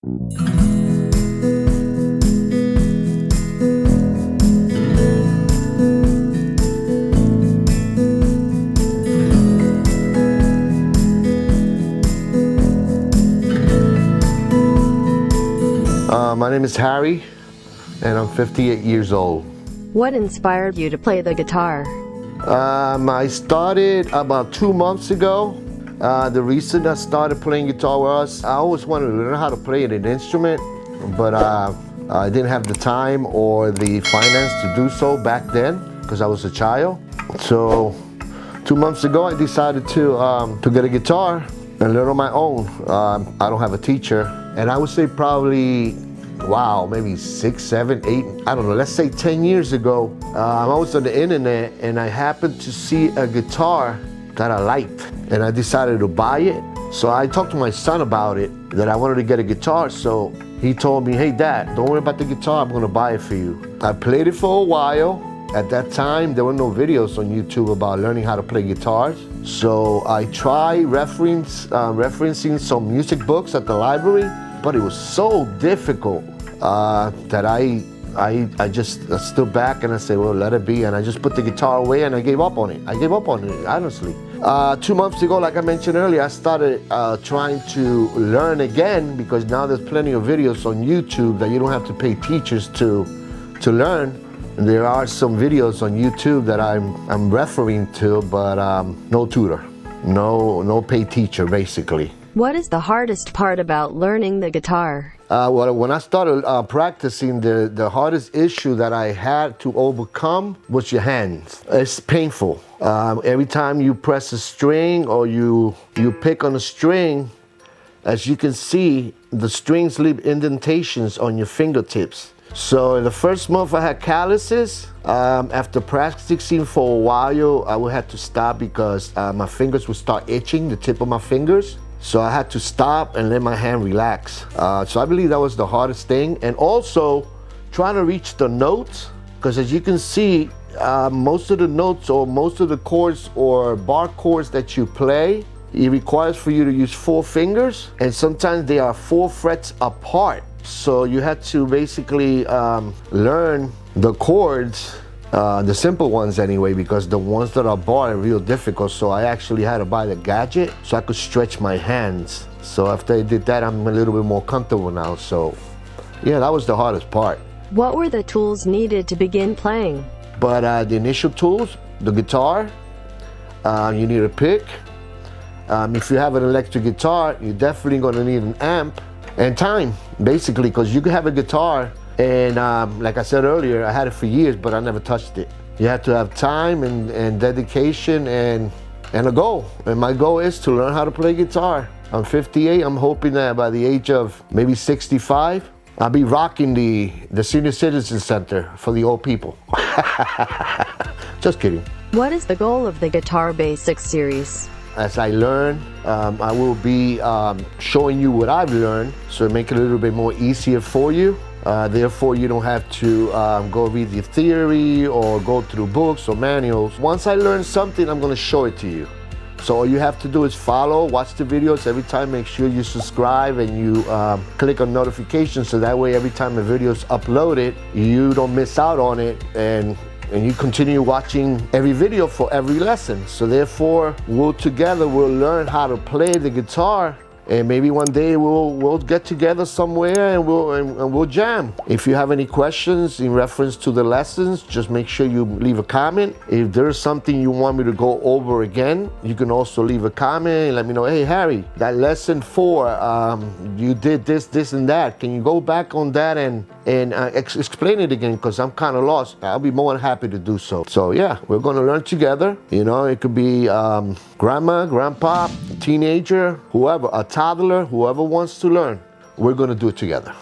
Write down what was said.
My name is Harry, and I'm 58 years old. What inspired you to play the guitar? I started about 2 months ago. The reason I started playing guitar was I always wanted to learn how to play an instrument, but I didn't have the time or the finance to do so back then because I was a child. So 2 months ago I decided to get a guitar and learn on my own. I don't have a teacher, and I would say probably, wow, maybe 6, 7, 8, I don't know, let's say 10 years ago, I was on the internet and I happened to see a guitar that I liked, and I decided to buy it. So I talked to my son about it, that I wanted to get a guitar. So he told me, hey Dad, don't worry about the guitar, I'm gonna buy it for you. I played it for a while. At that time, there were no videos on YouTube about learning how to play guitars. So I tried referencing some music books at the library, but it was so difficult that I just stood back and I said, well, let it be. And I just put the guitar away and I gave up on it. I gave up on it, honestly. 2 months ago, like I mentioned earlier, I started trying to learn again, because now there's plenty of videos on YouTube that you don't have to pay teachers to learn. There are some videos on YouTube that I'm referring to, but no tutor, no paid teacher, basically. What is the hardest part about learning the guitar? Well, when I started practicing, the hardest issue that I had to overcome was your hands. It's painful. Every time you press a string or you pick on a string, as you can see, the strings leave indentations on your fingertips. So in the first month I had calluses. After practicing for a while, I would have to stop because my fingers would start itching, the tip of my fingers. So I had to stop and let my hand relax. So I believe that was the hardest thing. And also trying to reach the notes, because as you can see, most of the notes or most of the chords or bar chords that you play, it requires for you to use 4 fingers, and sometimes they are 4 frets apart. So you had to basically learn the chords, the simple ones anyway, because the ones that are bar are real difficult. So I actually had to buy the gadget so I could stretch my hands. So after I did that, I'm a little bit more comfortable now. So yeah, that was the hardest part. What were the tools needed to begin playing? But the initial tools, the guitar, you need a pick. If you have an electric guitar, you're definitely gonna need an amp. And time, basically, because you can have a guitar and like I said earlier, I had it for years, but I never touched it. You have to have time and dedication and a goal. And my goal is to learn how to play guitar. I'm 58, I'm hoping that by the age of maybe 65, I'll be rocking the Senior Citizen Center for the old people. Just kidding. What is the goal of the Guitar Basics series? As I learn, I will be showing you what I've learned, so make it a little bit more easier for you. Therefore, you don't have to go read the theory or go through books or manuals. Once I learn something, I'm gonna show it to you. So all you have to do is follow, watch the videos every time, make sure you subscribe and you click on notifications, so that way every time a video is uploaded, you don't miss out on it, and you continue watching every video for every lesson. So therefore, we'll learn how to play the guitar, and maybe one day we'll get together somewhere and we'll jam. If you have any questions in reference to the lessons, just make sure you leave a comment. If there's something you want me to go over again, you can also leave a comment and let me know, hey Harry, that lesson 4, you did this and that. Can you go back on that and explain it again, because I'm kind of lost. I'll be more than happy to do so. So yeah, we're gonna learn together. You know, it could be grandma, grandpa, teenager, whoever, a toddler, whoever wants to learn. We're gonna do it together.